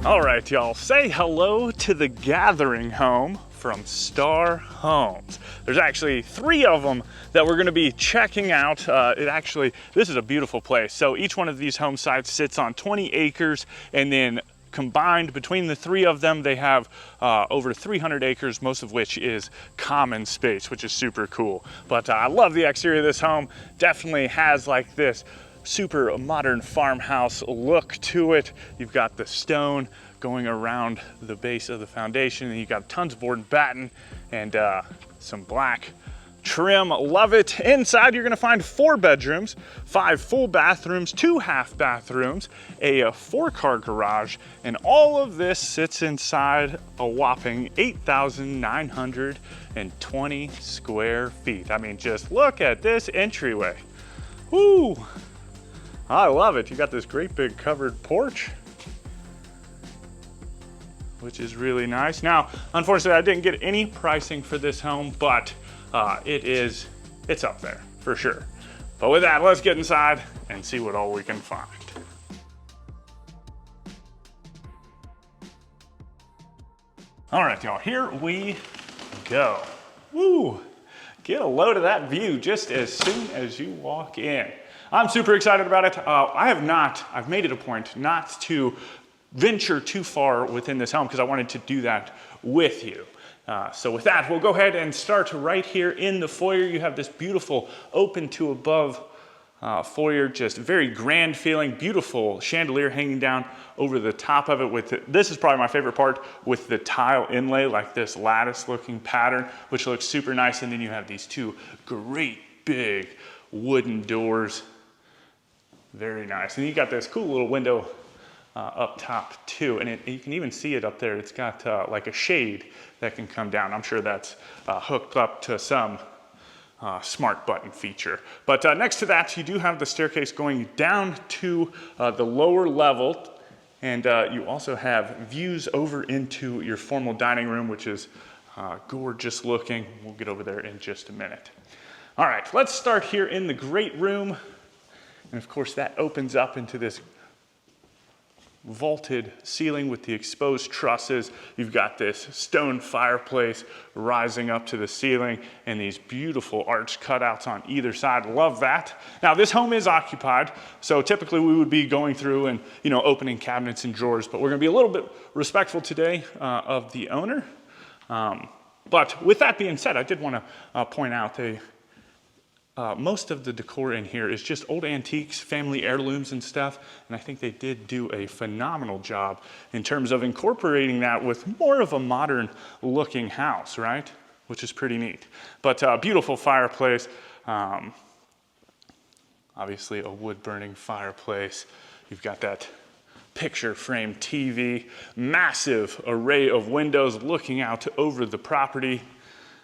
All right, y'all, say hello to the gathering home from Starr Homes. There's actually 3 of them that we're gonna be checking out. This is a beautiful place. So each one of these home sites sits on 20 acres, and then combined between the 3 of them, they have over 300 acres, most of which is common space, which is super cool. But I love the exterior of this home. Definitely has like this super modern farmhouse look to it. You've got the stone going around the base of the foundation, and you've got tons of board and batten and some black trim. Love it. Inside, you're gonna find 4 bedrooms, 5 full bathrooms, 2 half bathrooms, a 4-car garage, and all of this sits inside a whopping 8,920 square feet. I mean, just look at this entryway. Woo! I love it. You got this great big covered porch, which is really nice. Now, unfortunately, I didn't get any pricing for this home, but it's up there for sure. But with that, let's get inside and see what all we can find. All right, y'all, here we go. Woo! Get a load of that view just as soon as you walk in. I'm super excited about it. I've made it a point not to venture too far within this home because I wanted to do that with you. So with that, we'll go ahead and start right here in the foyer. You have this beautiful open to above foyer, just very grand feeling, beautiful chandelier hanging down over the top of it this is probably my favorite part, with the tile inlay, like this lattice looking pattern, which looks super nice. And then you have these 2 great big wooden doors. Very nice. And you got this cool little window up top too, and you can even see it up there. It's got like a shade that can come down. I'm sure that's hooked up to some smart button feature. But next to that, you do have the staircase going down to the lower level, and you also have views over into your formal dining room, which is gorgeous looking. We'll get over there in just a minute. All right, let's start here in the great room. And of course, that opens up into this vaulted ceiling with the exposed trusses. You've got this stone fireplace rising up to the ceiling and these beautiful arched cutouts on either side. Love that. Now, this home is occupied, so typically we would be going through and opening cabinets and drawers, but we're going to be a little bit respectful today of the owner. But with that being said, I did want to point out most of the decor in here is just old antiques, family heirlooms and stuff, and I think they did do a phenomenal job in terms of incorporating that with more of a modern looking house, right? Which is pretty neat. But beautiful fireplace, obviously a wood burning fireplace. You've got that picture frame TV, massive array of windows looking out over the property.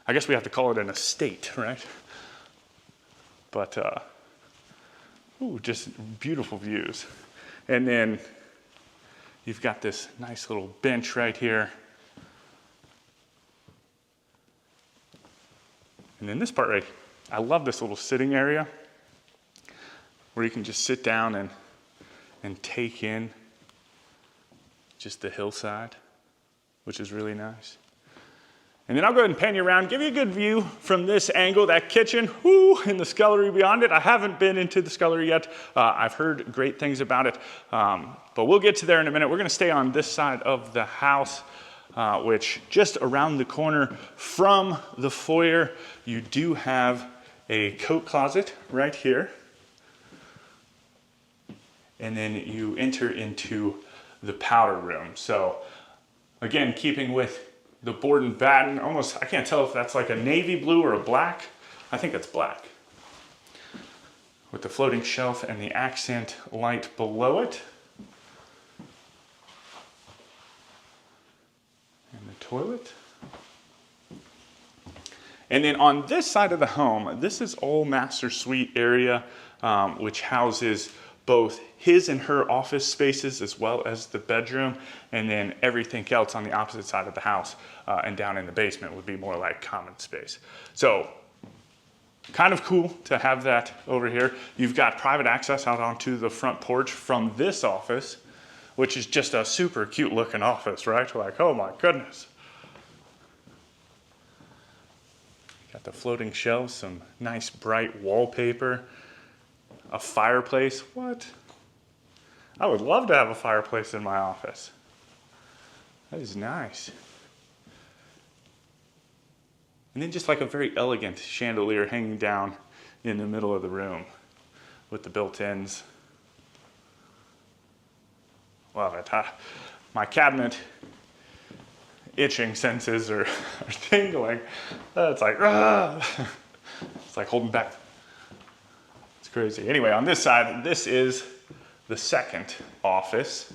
I guess we have to call it an estate, right? But, just beautiful views. And then you've got this nice little bench right here. And then this part right, I love this little sitting area where you can just sit down and take in just the hillside, which is really nice. And then I'll go ahead and pan you around, give you a good view from this angle, that kitchen, and the scullery beyond it. I haven't been into the scullery yet. I've heard great things about it, but we'll get to there in a minute. We're gonna stay on this side of the house, which just around the corner from the foyer, you do have a coat closet right here. And then you enter into the powder room. So again, keeping with the board and batten, almost, I can't tell if that's like a navy blue or a black. I think that's black. With the floating shelf and the accent light below it. And the toilet. And then on this side of the home, this is all master suite area, which houses both his and her office spaces as well as the bedroom, and then everything else on the opposite side of the house and down in the basement would be more like common space. So kind of cool to have that over here. You've got private access out onto the front porch from this office, which is just a super cute looking office, right? Like, oh my goodness. Got the floating shelves, some nice bright wallpaper, a fireplace. What? I would love to have a fireplace in my office. That is nice. And then just like a very elegant chandelier hanging down in the middle of the room with the built-ins. Love it. My cabinet itching senses are tingling. It's like, ah. It's like holding back. It's crazy. Anyway, on this side, this is the second office.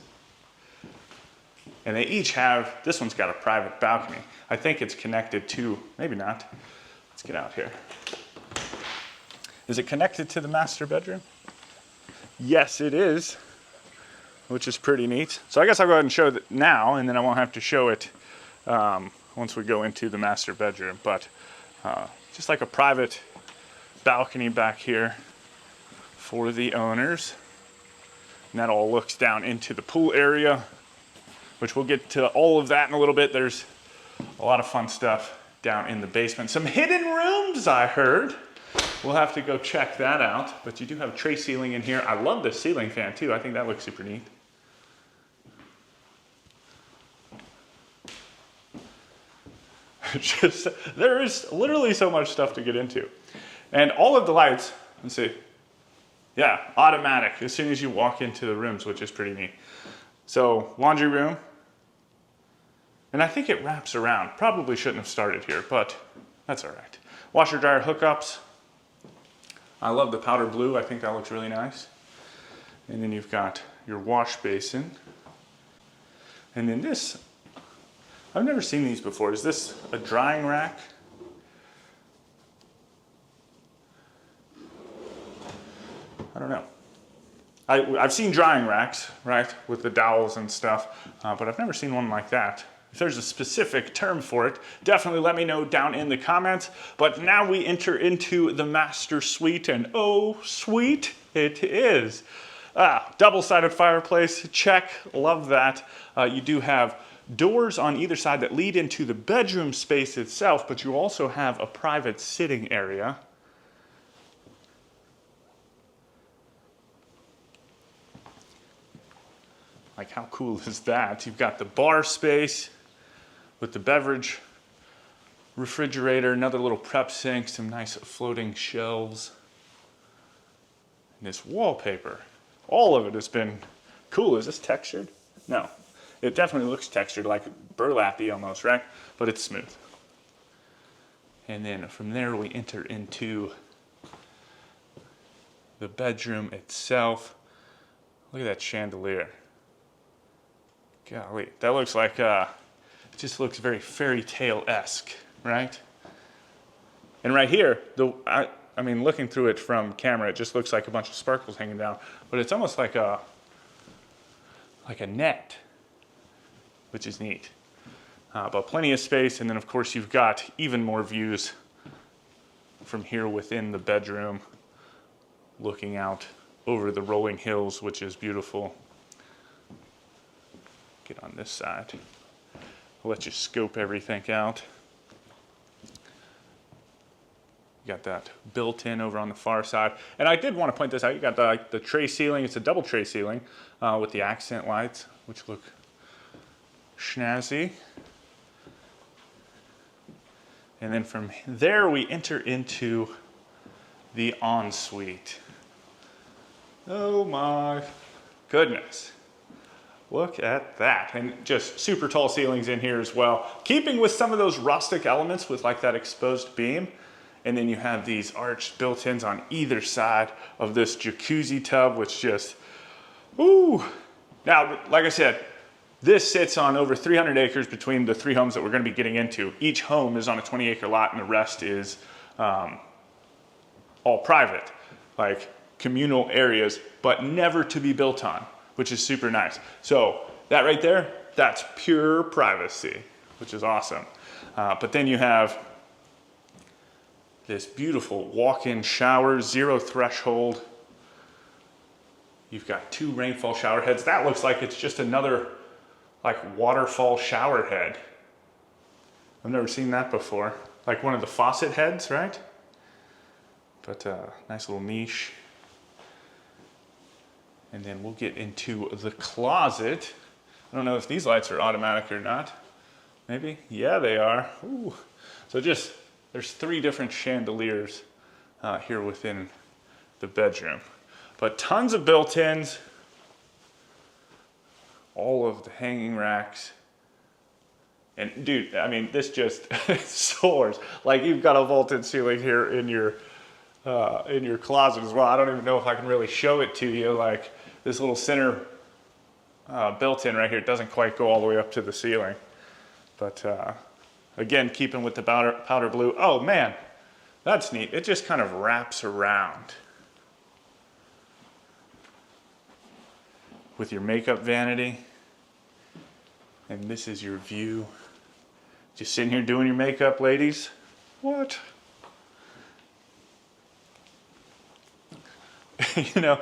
And they each have, this one's got a private balcony. I think it's connected to, maybe not. Let's get out here. Is it connected to the master bedroom? Yes, it is, which is pretty neat. So I guess I'll go ahead and show that now, and then I won't have to show it once we go into the master bedroom. But just like a private balcony back here for the owners. And that all looks down into the pool area, which we'll get to all of that in a little bit. There's a lot of fun stuff down in the basement. Some hidden rooms, I heard. We'll have to go check that out. But you do have a tray ceiling in here. I love the ceiling fan too. I think that looks super neat. Just, there is literally so much stuff to get into. And all of the lights, let's see. Yeah, automatic as soon as you walk into the rooms, which is pretty neat. So, laundry room. And I think it wraps around. Probably shouldn't have started here, but that's all right. Washer dryer hookups. I love the powder blue. I think that looks really nice. And then you've got your wash basin. And then this, I've never seen these before. Is this a drying rack? I don't know. I've seen drying racks, right, with the dowels and stuff, but I've never seen one like that. If there's a specific term for it, definitely let me know down in the comments. But now we enter into the master suite, and oh, sweet it is. Double-sided fireplace, check, love that. You do have doors on either side that lead into the bedroom space itself, but you also have a private sitting area. Like, how cool is that? You've got the bar space with the beverage refrigerator, another little prep sink, some nice floating shelves. And this wallpaper, all of it has been cool. Is this textured? No. It definitely looks textured, like burlappy almost, right? But it's smooth. And then from there we enter into the bedroom itself. Look at that chandelier. Golly, that looks like, it just looks very fairy tale-esque, right? And right here, I mean, looking through it from camera, it just looks like a bunch of sparkles hanging down, but it's almost like a net, which is neat. But plenty of space, and then of course you've got even more views from here within the bedroom, looking out over the rolling hills, which is beautiful. Get on this side. I'll let you scope everything out. You got that built-in over on the far side. And I did want to point this out. You got the tray ceiling. It's a double tray ceiling with the accent lights, which look snazzy. And then from there, we enter into the ensuite. Oh my goodness. Look at that. And just super tall ceilings in here as well. Keeping with some of those rustic elements with like that exposed beam. And then you have these arched built-ins on either side of this jacuzzi tub, which just, ooh. Now, like I said, this sits on over 300 acres between the three homes that we're gonna be getting into. Each home is on a 20-acre lot and the rest is all private, like communal areas, but never to be built on, which is super nice. So that right there, that's pure privacy, which is awesome. But then you have this beautiful walk-in shower, zero threshold. You've got 2 rainfall shower heads. That looks like it's just another like waterfall shower head. I've never seen that before. Like one of the faucet heads, right? But nice little niche. And then we'll get into the closet. I don't know if these lights are automatic or not. Maybe? Yeah, they are. Ooh. So just, there's 3 different chandeliers here within the bedroom. But tons of built-ins. All of the hanging racks. And dude, I mean, this just soars. Like you've got a vaulted ceiling here in your closet as well. I don't even know if I can really show it to you. Like this little center built-in right here doesn't quite go all the way up to the ceiling. But again, keeping with the powder blue. Oh man, that's neat. It just kind of wraps around with your makeup vanity. And this is your view. Just sitting here doing your makeup, ladies. What? You know,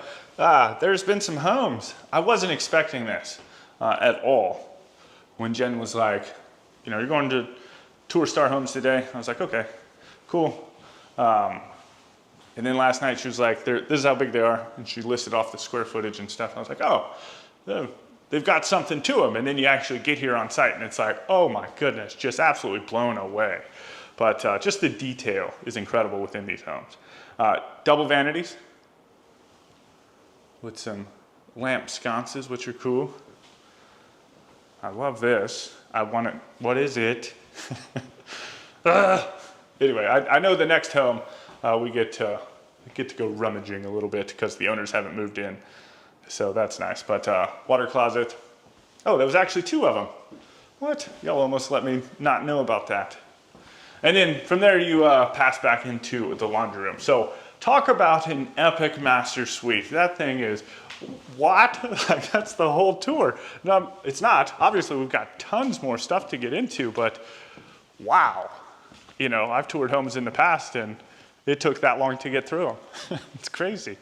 there's been some homes. I wasn't expecting this at all. When Jen was like, you know, you're going to tour Starr Homes today. I was like, okay, cool. And then last night she was like, this is how big they are. And she listed off the square footage and stuff. And I was like, oh, they've got something to them. And then you actually get here on site and it's like, oh my goodness, just absolutely blown away. But just the detail is incredible within these homes. Double vanities with some lamp sconces, which are cool. I love this. I want it. What is it? Anyway, I know the next home we get to go rummaging a little bit because the owners haven't moved in. So that's nice. But water closet. Oh, there was actually 2 of them. What? Y'all almost let me not know about that. And then from there you pass back into the laundry room. So talk about an epic master suite. That thing is, what? Like that's the whole tour. No, it's not. Obviously we've got tons more stuff to get into, but wow. You know, I've toured homes in the past and it took that long to get through them. It's crazy.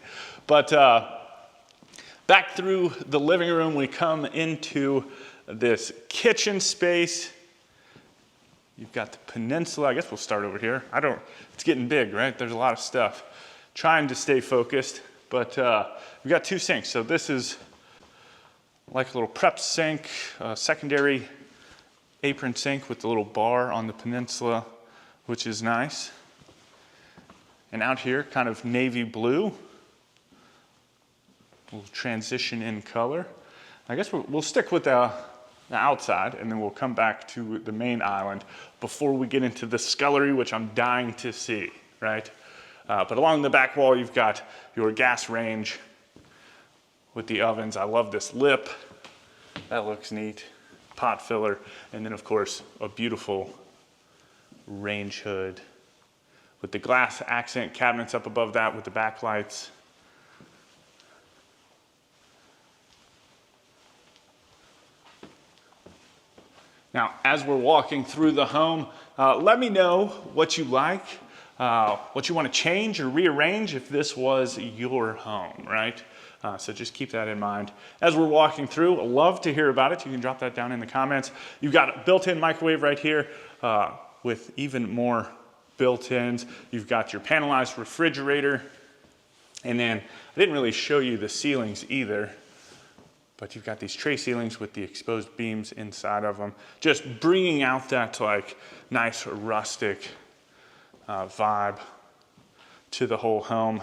But back through the living room, we come into this kitchen space. You've got the peninsula. I guess we'll start over here. It's getting big, right? There's a lot of stuff. Trying to stay focused, but we've got 2 sinks. So this is like a little prep sink, secondary apron sink with the little bar on the peninsula, which is nice. And out here, kind of navy blue. We'll transition in color. I guess we'll stick with the outside and then we'll come back to the main island before we get into the scullery, which I'm dying to see, right? But along the back wall, you've got your gas range with the ovens. I love this lip. That looks neat. Pot filler. And then, of course, a beautiful range hood with the glass accent cabinets up above that with the backlights. Now, as we're walking through the home, let me know what you like, what you want to change or rearrange if this was your home, right? So just keep that in mind. As we're walking through, I'd love to hear about it. You can drop that down in the comments. You've got a built-in microwave right here with even more built-ins. You've got your panelized refrigerator. And then I didn't really show you the ceilings either, but you've got these tray ceilings with the exposed beams inside of them, just bringing out that like nice rustic vibe to the whole home.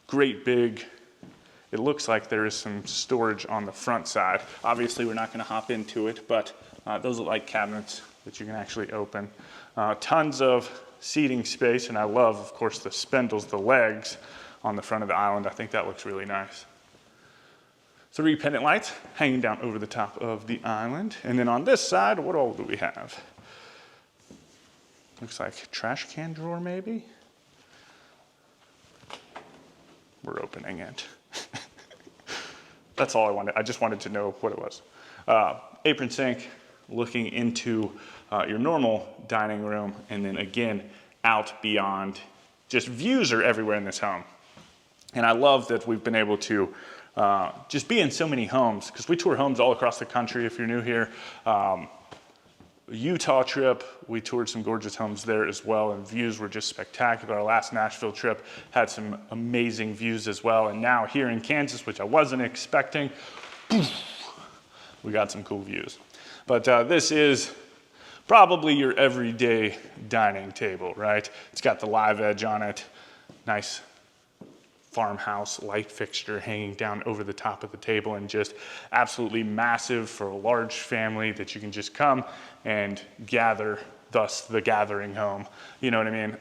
Great big. It looks like there is some storage on the front side. Obviously, we're not going to hop into it, but those are like cabinets that you can actually open. Tons of seating space, and I love, of course, the spindles, the legs on the front of the island. I think that looks really nice. 3 pendant lights hanging down over the top of the island. And then on this side, what all do we have? Looks like a trash can drawer, maybe? We're opening it. That's all I wanted. I just wanted to know what it was. Apron sink, looking into your normal dining room, and then again, out beyond. Just views are everywhere in this home. And I love that we've been able to just be in so many homes, because we tour homes all across the country if you're new here. Utah trip, we toured some gorgeous homes there as well, and views were just spectacular. Our last Nashville trip had some amazing views as well. And now here in Kansas, which I wasn't expecting, we got some cool views. But this is probably your everyday dining table, right? It's got the live edge on it, nice farmhouse light fixture hanging down over the top of the table, and just absolutely massive for a large family that you can just come and gather, thus the gathering home, you know what I mean?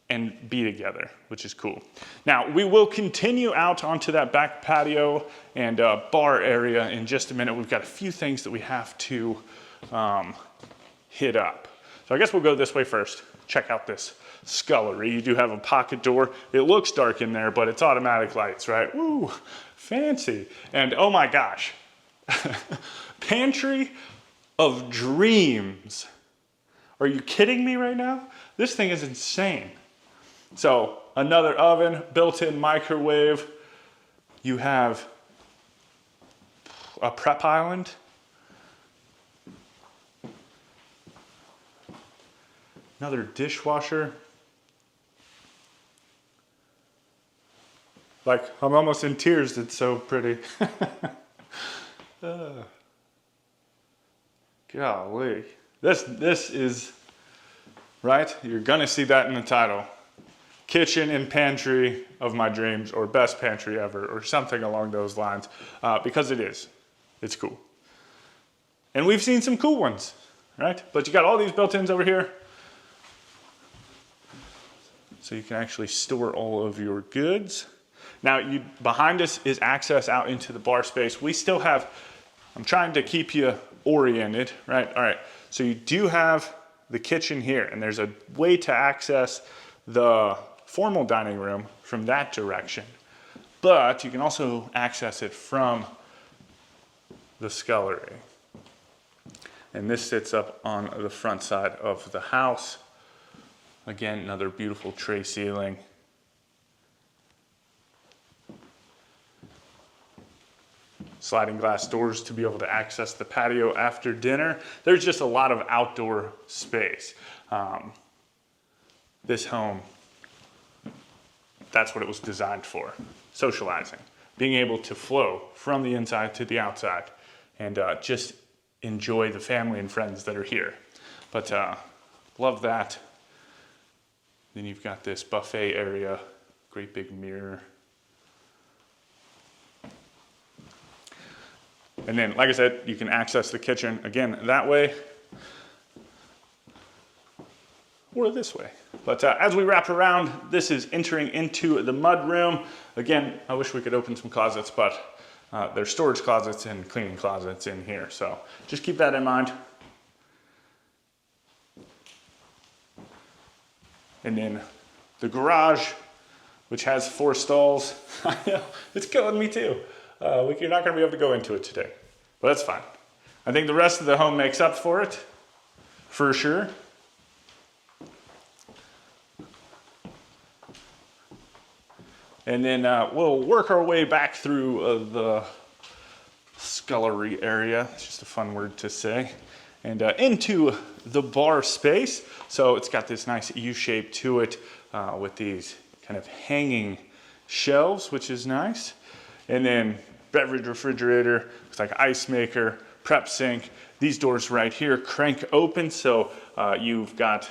And be together, which is cool. Now, we will continue out onto that back patio and bar area in just a minute. We've got a few things that we have to hit up. So I guess we'll go this way first. Check out this scullery. You do have a pocket door. It looks dark in there, but it's automatic lights, right? Woo, fancy. And oh my gosh, pantry of dreams. Are you kidding me right now? This thing is insane. So another oven, built-in microwave. You have a prep island. Another dishwasher. Like, I'm almost in tears, it's so pretty. Golly. This is, right? You're gonna see that in the title. Kitchen and pantry of my dreams, or best pantry ever, or something along those lines, because it is. It's cool. And we've seen some cool ones, right? But you got all these built-ins over here. So you can actually store all of your goods. Now, behind us is access out into the bar space. We still have, I'm trying to keep you oriented, right? All right, so you do have the kitchen here, and there's a way to access the formal dining room from that direction. But you can also access it from the scullery. And this sits up on the front side of the house. Again, another beautiful tray ceiling. Sliding glass doors to be able to access the patio after dinner. There's just a lot of outdoor space. This home, that's what it was designed for. Socializing, being able to flow from the inside to the outside, and just enjoy the family and friends that are here. But love that. Then you've got this buffet area, great big mirror. And then, like I said, you can access the kitchen, again, that way, or this way. But as we wrap around, this is entering into the mud room. Again, I wish we could open some closets, but there's storage closets and cleaning closets in here. So just keep that in mind. And then the garage, which has 4 stalls. I know, it's killing me too. You're not gonna be able to go into it today, but that's fine. I think the rest of the home makes up for it, for sure. And then we'll work our way back through the scullery area. It's just a fun word to say. And into the bar space. So it's got this nice U shape to it with these kind of hanging shelves, which is nice. And then beverage refrigerator, looks like ice maker, prep sink. These doors right here crank open, so you've got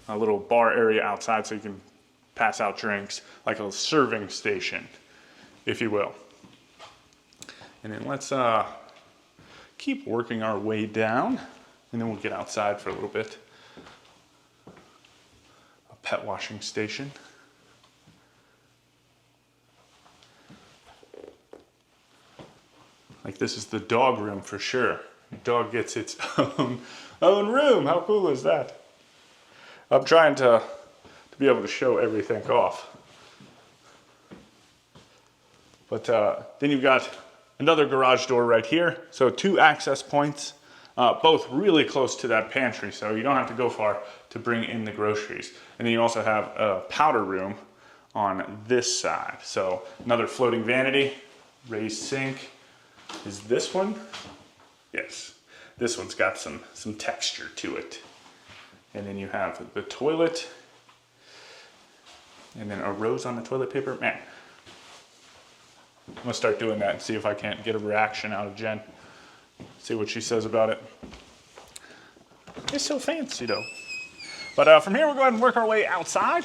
a little bar area outside so you can pass out drinks, like a serving station, if you will. And then let's keep working our way down, and then we'll get outside for a little bit. A pet washing station. Like, this is the dog room for sure. The dog gets its own room. How cool is that? I'm trying to be able to show everything off. But then you've got another garage door right here. So 2 access points, both really close to that pantry, so you don't have to go far to bring in the groceries. And then you also have a powder room on this side. So another floating vanity. raised sink is this one. Yes, this one's got some texture to it. And then you have the toilet, and then a rose on the toilet paper. Man, I'm gonna start doing that and see if I can't get a reaction out of Jen. See what she says about it. It's so fancy though. But from here, we'll go ahead and work our way outside.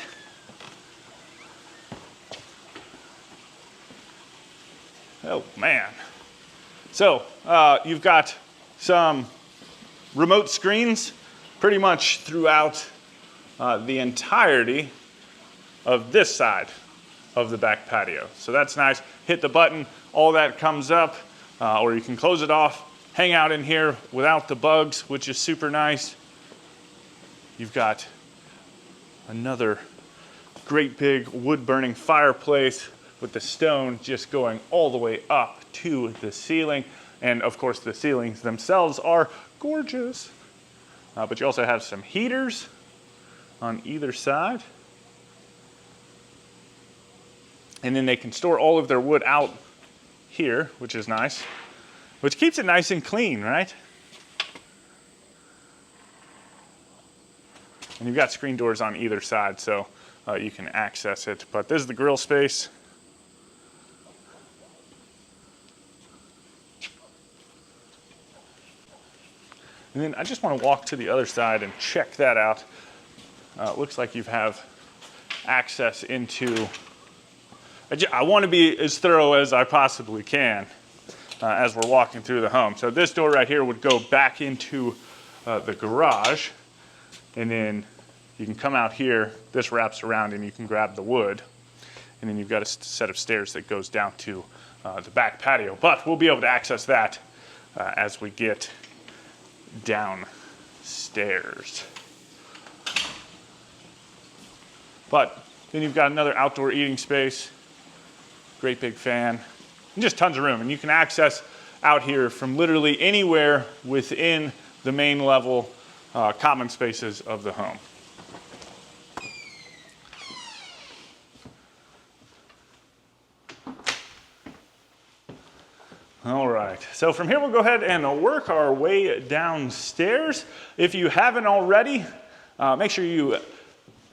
Oh man. So you've got some remote screens pretty much throughout the entirety of this side of the back patio. So that's nice. Hit the button, all that comes up, or you can close it off, hang out in here without the bugs, which is super nice. You've got another great big wood-burning fireplace with the stone just going all the way up to the ceiling. And of course, the ceilings themselves are gorgeous. But you also have some heaters on either side. And then they can store all of their wood out here, which is nice, which keeps it nice and clean, right? And you've got screen doors on either side, so you can access it. But this is the grill space. And then I just want to walk to the other side and check that out. It looks like you have access into, I want to be as thorough as I possibly can as we're walking through the home. So this door right here would go back into the garage, and then you can come out here, this wraps around and you can grab the wood, and then you've got a set of stairs that goes down to the back patio. But we'll be able to access that as we get downstairs. But then you've got another outdoor eating space, great big fan, and just tons of room. And you can access out here from literally anywhere within the main level common spaces of the home. All right, so from here we'll go ahead and work our way downstairs. If you haven't already, make sure you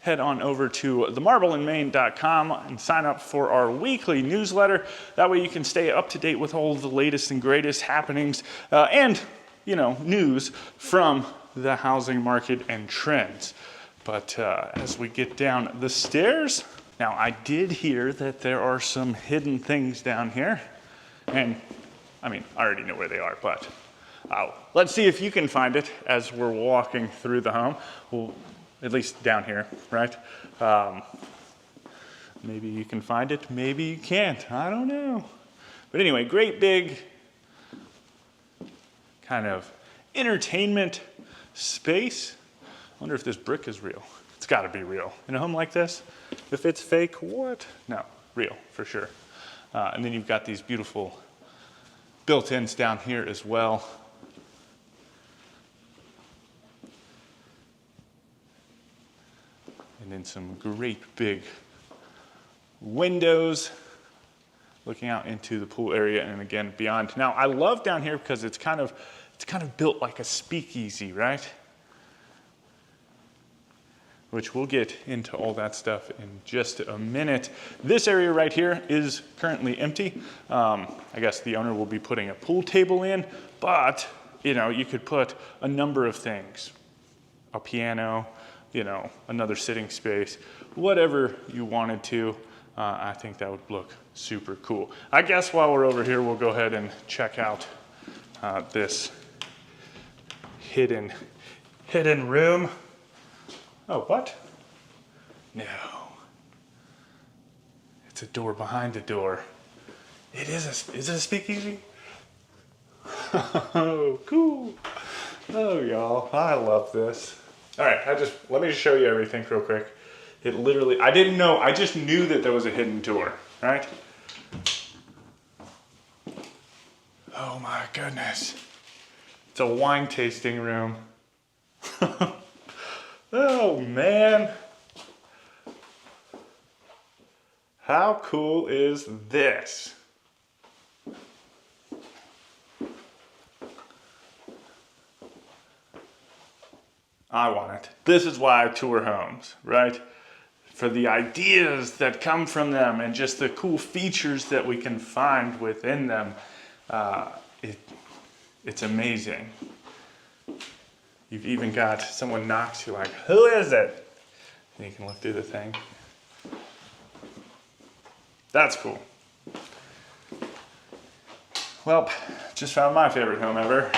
head on over to themarbleandmain.com and sign up for our weekly newsletter. That way you can stay up to date with all the latest and greatest happenings and, you know, news from the housing market and trends. But as we get down the stairs, now I did hear that there are some hidden things down here, and I mean, I already know where they are, but let's see if you can find it as we're walking through the home. Well, at least down here, right? Maybe you can find it, maybe you can't, I don't know. But anyway, great big kind of entertainment space. I wonder if this brick is real. It's gotta be real. In a home like this, if it's fake, what? No, real, for sure. And then you've got these beautiful built-ins down here as well. And then some great big windows looking out into the pool area and again beyond. Now I love down here because it's kind of built like a speakeasy, right? Which we'll get into all that stuff in just a minute. This area right here is currently empty. I guess the owner will be putting a pool table in, but you know, you could put a number of things. A piano, you know, another sitting space, whatever you wanted to. I think that would look super cool. I guess while we're over here, we'll go ahead and check out this hidden room. Oh, what? No. It's a door behind a door. Is it a speakeasy? Oh, cool. Oh, y'all, I love this. All right, let me just show you everything real quick. It literally, I didn't know, I just knew that there was a hidden door, right? Oh my goodness. It's a wine tasting room. Oh man. How cool is this? I want it. This is why I tour homes, right? For the ideas that come from them and just the cool features that we can find within them. It's amazing. You've even got someone knocks, you're like, who is it? And you can look through the thing. That's cool. Well, just found my favorite home ever.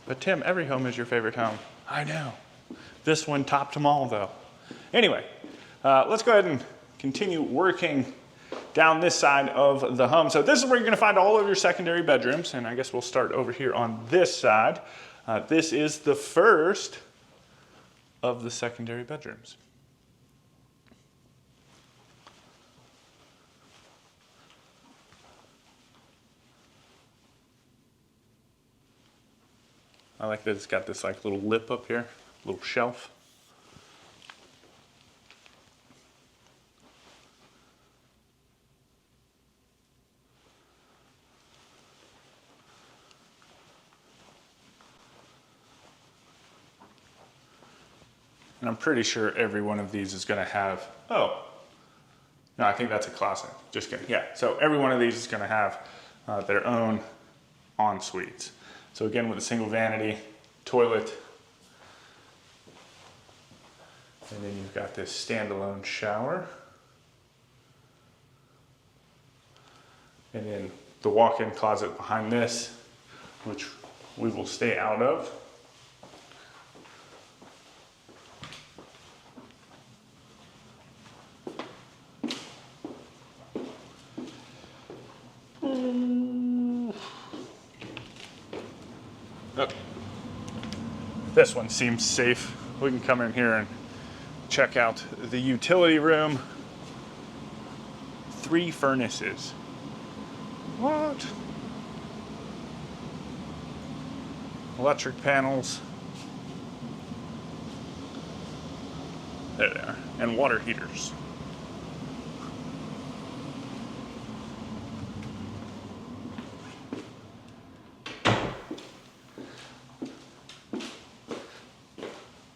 But Tim, every home is your favorite home. I know. This one topped them all though. Anyway, let's go ahead and continue working down this side of the home. So this is where you're gonna find all of your secondary bedrooms, and I guess we'll start over here on this side. This is the first of the secondary bedrooms. I like that it's got this like little lip up here, little shelf. And I'm pretty sure every one of these is gonna have, oh, no, I think that's a closet, just kidding, yeah. So every one of these is gonna have their own en-suites. So again, with a single vanity, toilet, and then you've got this standalone shower. And then the walk-in closet behind this, which we will stay out of. Oh. This one seems safe. We can come in here and check out the utility room. 3 furnaces. What? Electric panels. There they are. And water heaters.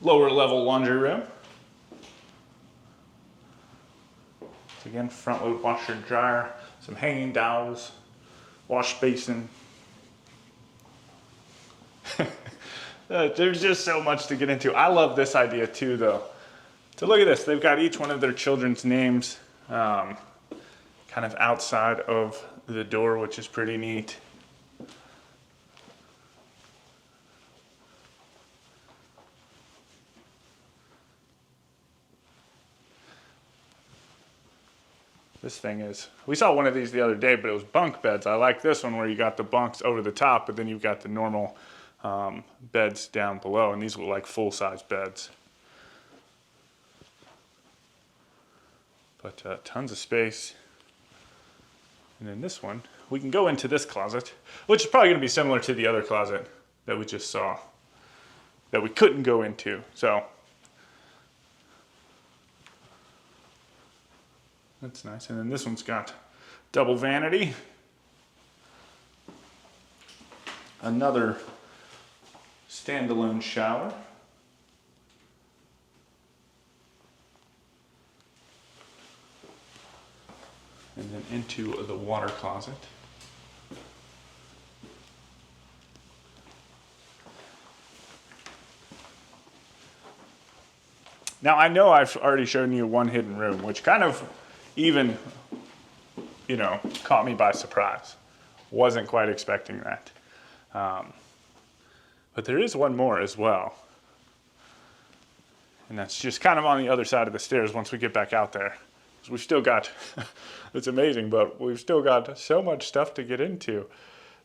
Lower level laundry room. So again, front load washer and dryer, some hanging dowels, wash basin. There's just so much to get into. I love this idea too though. So look at this, they've got each one of their children's names kind of outside of the door, which is pretty neat. This thing is, we saw one of these the other day, but it was bunk beds. I like this one where you got the bunks over the top, but then you've got the normal beds down below, and these look like full-size beds. But tons of space. And then this one, we can go into this closet, which is probably gonna be similar to the other closet that we just saw, that we couldn't go into, so. That's nice. And then this one's got double vanity. Another standalone shower. And then into the water closet. Now I know I've already shown you one hidden room, which kind of even, you know, caught me by surprise. Wasn't quite expecting that. But there is one more as well. And that's just kind of on the other side of the stairs once we get back out there. So we've still got, it's amazing, but we've still got so much stuff to get into.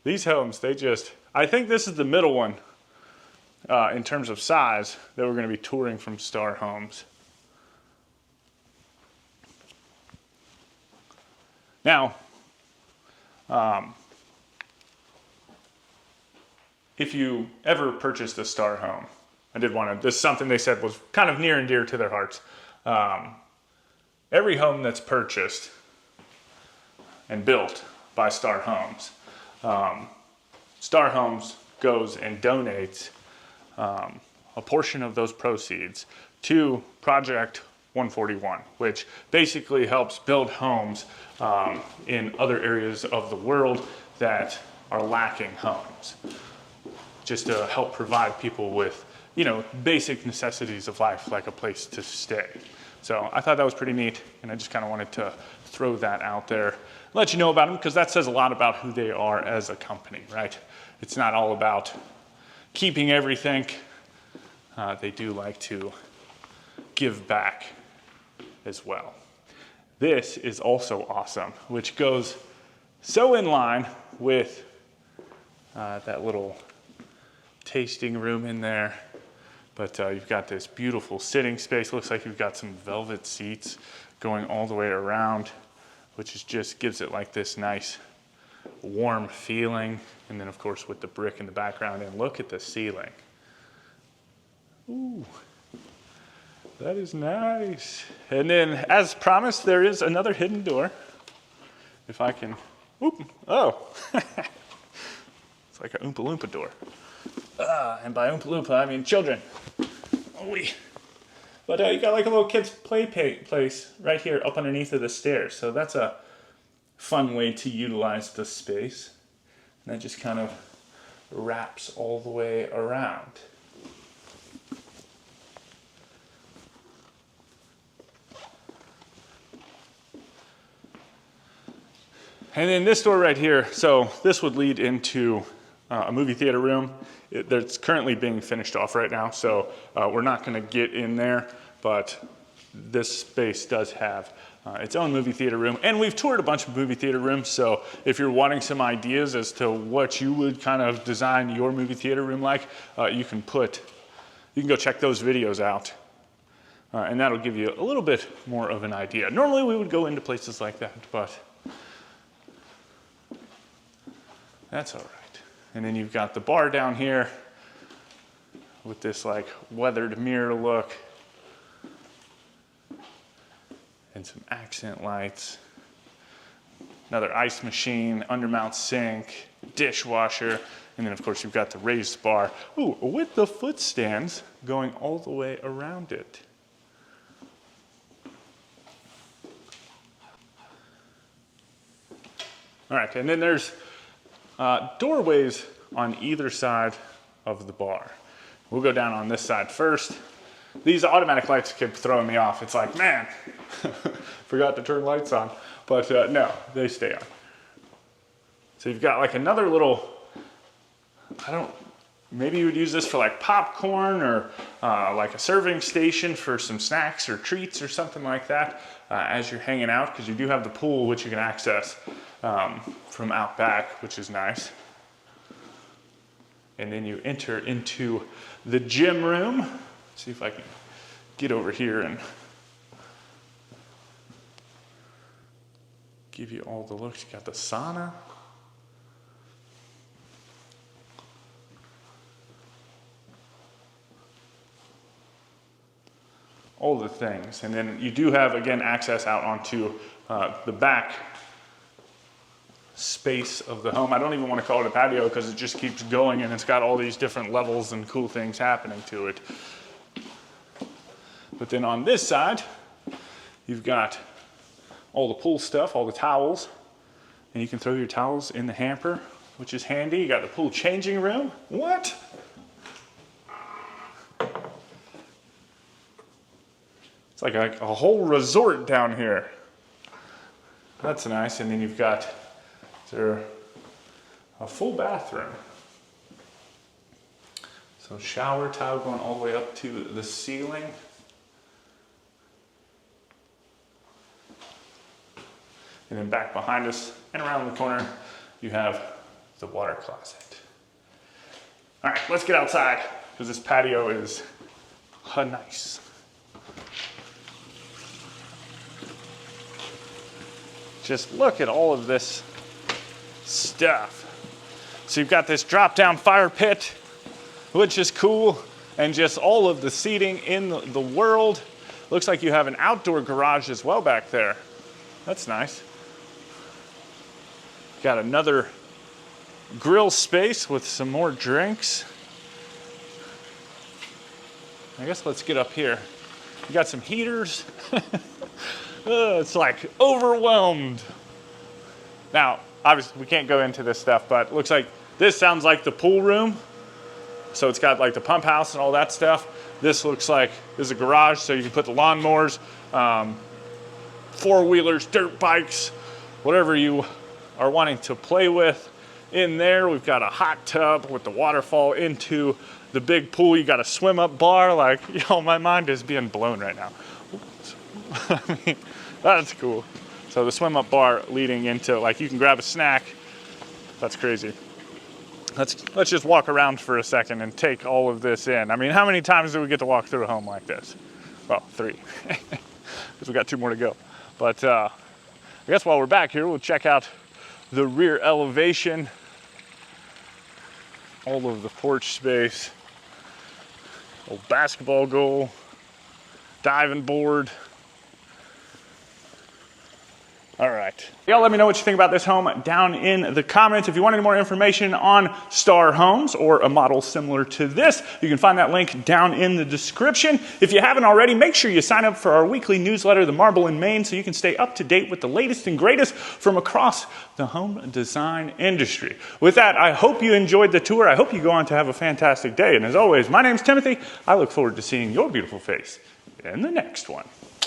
These homes, they just, I think this is the middle one in terms of size that we're gonna be touring from Starr Homes. Now, if you ever purchased a Starr home, I did want to, this is something they said was kind of near and dear to their hearts. Every home that's purchased and built by Starr Homes, Starr Homes goes and donates a portion of those proceeds to Project 141, which basically helps build homes in other areas of the world that are lacking homes, just to help provide people with, you know, basic necessities of life, like a place to stay. So I thought that was pretty neat, and I just kind of wanted to throw that out there, let you know about them, because that says a lot about who they are as a company, right? It's not all about keeping everything. They do like to give back as well. This is also awesome, which goes so in line with that little tasting room in there. But you've got this beautiful sitting space. Looks like you've got some velvet seats going all the way around, which is just gives it like this nice warm feeling. And then of course with the brick in the background, and look at the ceiling. Ooh, that is nice. And then as promised, there is another hidden door. If I can, whoop, oh. It's like an Oompa Loompa door. And by Oompa Loompa, I mean children. Oh, wee. But you got like a little kid's place right here up underneath of the stairs. So that's a fun way to utilize the space. And that just kind of wraps all the way around. And then this door right here, so this would lead into a movie theater room. That's currently being finished off right now, so we're not gonna get in there, but this space does have its own movie theater room. And we've toured a bunch of movie theater rooms, so if you're wanting some ideas as to what you would kind of design your movie theater room like, you can go check those videos out. And that'll give you a little bit more of an idea. Normally we would go into places like that, but that's all right. And then you've got the bar down here with this like weathered mirror look and some accent lights. Another ice machine, undermount sink, dishwasher, and then of course you've got the raised bar. Ooh, with the foot stands going all the way around it. All right, and then there's doorways on either side of the bar. We'll go down on this side first. These automatic lights kept throwing me off. It's like, man, forgot to turn lights on. But no, they stay on. So you've got like another little, maybe you would use this for like popcorn or like a serving station for some snacks or treats or something like that as you're hanging out, because you do have the pool, which you can access from out back, which is nice. And then you enter into the gym room. Let's see if I can get over here and give you all the looks. You got the sauna. All the things. And then you do have, again, access out onto the back space of the home. I don't even want to call it a patio because it just keeps going, and it's got all these different levels and cool things happening to it. But then on this side, you've got all the pool stuff, all the towels, and you can throw your towels in the hamper, which is handy. You got the pool changing room. What? It's like a whole resort down here. That's nice. And then you've got a full bathroom. So shower towel going all the way up to the ceiling. And then back behind us and around the corner, you have the water closet. All right, let's get outside because this patio is nice. Just look at all of this stuff. So you've got this drop-down fire pit, which is cool, and just all of the seating in the world. Looks like you have an outdoor garage as well back there. That's nice. Got another grill space with some more drinks. I guess let's get up here. You got some heaters. It's like overwhelmed. Now, obviously we can't go into this stuff, but it looks like this sounds like the pool room. So it's got like the pump house and all that stuff. This looks like this is a garage, so you can put the lawnmowers, four-wheelers, dirt bikes, whatever you are wanting to play with in there. We've got a hot tub with the waterfall into the big pool. You got a swim up bar. Like, yo, my mind is being blown right now. I mean, that's cool. So the swim up bar leading into, like, you can grab a snack. That's crazy. Let's just walk around for a second and take all of this in. I mean, how many times do we get to walk through a home like this? Well, 3, because we got 2 more to go. But I guess while we're back here, we'll check out the rear elevation, all of the porch space, old basketball goal, diving board. All right. Y'all let me know what you think about this home down in the comments. If you want any more information on Starr Homes or a model similar to this, you can find that link down in the description. If you haven't already, make sure you sign up for our weekly newsletter, The Marble in Maine, so you can stay up to date with the latest and greatest from across the home design industry. With that, I hope you enjoyed the tour. I hope you go on to have a fantastic day. And as always, my name's Timothy. I look forward to seeing your beautiful face in the next one.